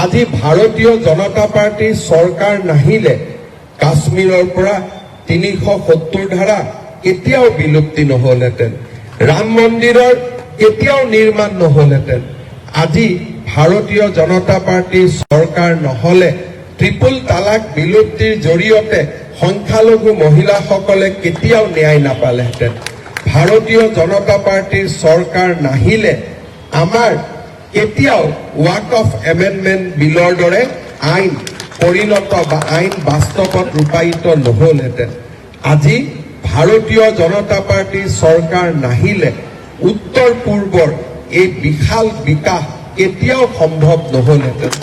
আজি ভাৰতীয় জনতা পাৰ্টিৰ চৰকাৰ নাহিলে কাশ্মীৰৰ পৰা ৩৭০ ধাৰা কেতিয়াও বিলুপ্তি নহলহেঁতেন, ৰাম মন্দিৰৰ কেতিয়াও নিৰ্মাণ নহলহেঁতেন। আজি ভাৰতীয় জনতা পাৰ্টিৰ চৰকাৰ নহলে ট্ৰিপল তালাক বিলুপ্তিৰ জৰিয়তে সংখ্যালঘু মহিলাসকলে কেতিয়াও ন্যায় নাপালেহেঁতেন। ভাৰতীয় জনতা পাৰ্টিৰ চৰকাৰ নাহিলে আমাৰ কেতিয়াও ৱাক অফ এমেণ্ডমেণ্ট বিলৰ দৰে আইন পৰিণত বা আইন বাস্তৱত ৰূপায়িত নহলহেঁতেন। আজি ভাৰতীয় জনতা পাৰ্টিৰ চৰকাৰ নাহিলে উত্তৰ পূৰ্বৰ এই বিশাল বিকাশ কেতিয়াও সম্ভৱ নহলহেঁতেন।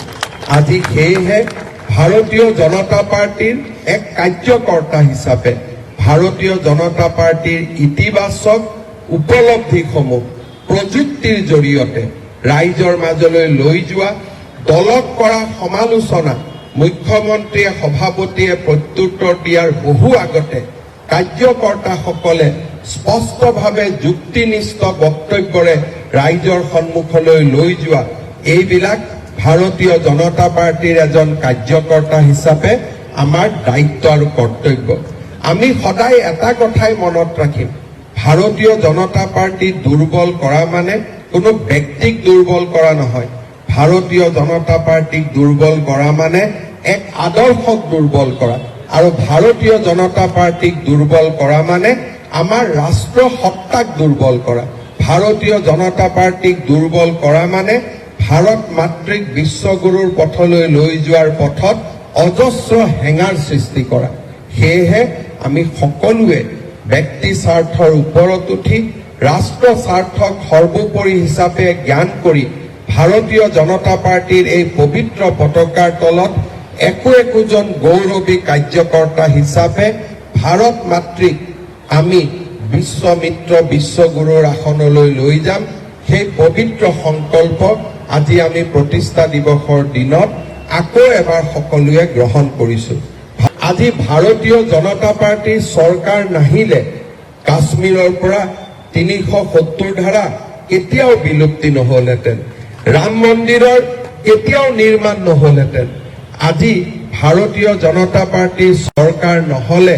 আজি সেয়েহে ভাৰতীয় জনতা পাৰ্টিৰ এক কাৰ্যকৰ্তা হিচাপে ভাৰতীয় জনতা পাৰ্টিৰ ইতিবাচক উপলব্ধিসমূহ প্ৰযুক্তিৰ জৰিয়তে ৰাইজৰ মাজলৈ লৈ যোৱা, দলক কৰা সমালোচনা মুখ্যমন্ত্ৰীয়ে সভাপতিয়ে প্ৰত্যুত্তৰ দিয়াৰ বহু আগতে কাৰ্যকৰ্তাসকলে স্পষ্টভাৱে যুক্তিনিষ্ঠ বক্তব্যৰে ৰাইজৰ সন্মুখলৈ লৈ যোৱা, এইবিলাক ভাৰতীয় জনতা পাৰ্টিৰ এজন কাৰ্যকৰ্তা হিচাপে আমাৰ দায়িত্ব আৰু কৰ্তব্য। আমি সদায় এটা কথাই মনত ৰাখিম, ভাৰতীয় জনতা পাৰ্টি দুৰ্বল কৰা মানে কোনো ব্যক্তিক দুৰ্বল কৰা নহয়। ভাৰতীয় জনতা পাৰ্টিক দুৰ্বল কৰা মানে এক আদৰ্শক দুৰ্বল কৰা, আৰু ভাৰতীয় জনতা পাৰ্টিক দুৰ্বল কৰা মানে আমাৰ ৰাষ্ট্ৰ সত্তাক দুৰ্বল কৰা। ভাৰতীয় জনতা পাৰ্টিক দুৰ্বল কৰা মানে ভাৰত মাতৃক বিশ্বগুৰুৰ পথলৈ লৈ যোৱাৰ পথত অজস্ৰ হেঙাৰ সৃষ্টি কৰা। সেয়েহে আমি সকলোৱে ব্যক্তি স্বাৰ্থৰ ওপৰত উঠি ৰাষ্ট্ৰ স্বাৰ্থক সৰ্বোপৰি হিচাপে জ্ঞান কৰি ভাৰতীয় জনতা পাৰ্টিৰ এই পবিত্ৰ পতাকাৰ তলত একোজন গৌৰৱী কাৰ্যকৰ্তা হিচাপে ভাৰত মাতৃক আমি বিশ্বমিত্ৰ বিশ্বগুৰুৰ আসনলৈ লৈ যাম। সেই পবিত্ৰ সংকল্প আজি আমি প্ৰতিষ্ঠা দিৱসৰ দিনত আকৌ এবাৰ সকলোৱে গ্ৰহণ কৰিছোঁ। আজি ভাৰতীয় জনতা পাৰ্টিৰ চৰকাৰ নাহিলে কাশ্মীৰৰ পৰা ৩৭০ ধাৰা কেতিয়াও বিলুপ্তি নহলহেঁতেন, ৰাম মন্দিৰৰ কেতিয়াও নিৰ্মাণ নহলহেঁতেন। আজি ভাৰতীয় জনতা পাৰ্টিৰ চৰকাৰ নহলে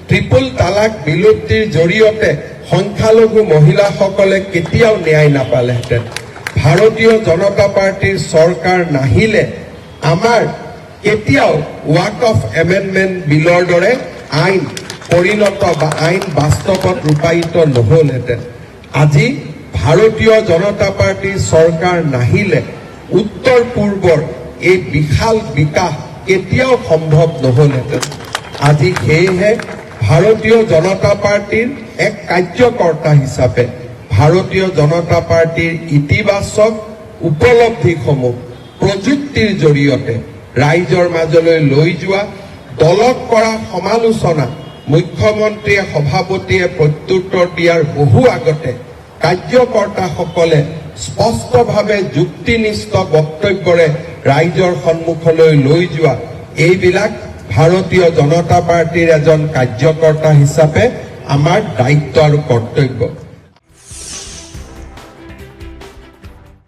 ট্ৰিপল তালাক বিলুপ্তিৰ জৰিয়তে সংখ্যালঘু মহিলাসকলে কেতিয়াও ন্যায় নাপালেহেঁতেন। ভাৰতীয় জনতা পাৰ্টিৰ চৰকাৰ নাহিলে আমাৰ কেতিয়াও ৱাক অফ এমেণ্ডমেণ্ট বিলৰ দৰে আইন পৰিণত বা আইন বাস্তৱত ৰূপায়িত নহলহেঁতেন। আজি ভাৰতীয় জনতা পাৰ্টিৰ চৰকাৰ নাহিলে উত্তৰ পূৰ্বৰ এই বিশাল বিকাশ কেতিয়াও সম্ভৱ নহলহেঁতেন। আজি সেয়েহে ভাৰতীয় জনতা পাৰ্টিৰ এক কাৰ্যকৰ্তা হিচাপে ভাৰতীয় জনতা পাৰ্টিৰ ইতিবাচক উপলব্ধিসমূহ প্ৰযুক্তিৰ জৰিয়তে ৰাইজৰ মাজলৈ লৈ যোৱা, দলক কৰা সমালোচনা মুখ্যমন্ত্ৰীয়ে সভাপতিয়ে প্ৰত্যুত্তৰ দিয়াৰ বহু আগতে কাৰ্যকৰ্তাসকলে স্পষ্টভাৱে যুক্তিনিষ্ঠ বক্তব্যৰে ৰাইজৰ সন্মুখলৈ লৈ যোৱা, এইবিলাক ভাৰতীয় জনতা পাৰ্টিৰ এজন কাৰ্যকৰ্তা হিচাপে আমাৰ দায়িত্ব আৰু কৰ্তব্য।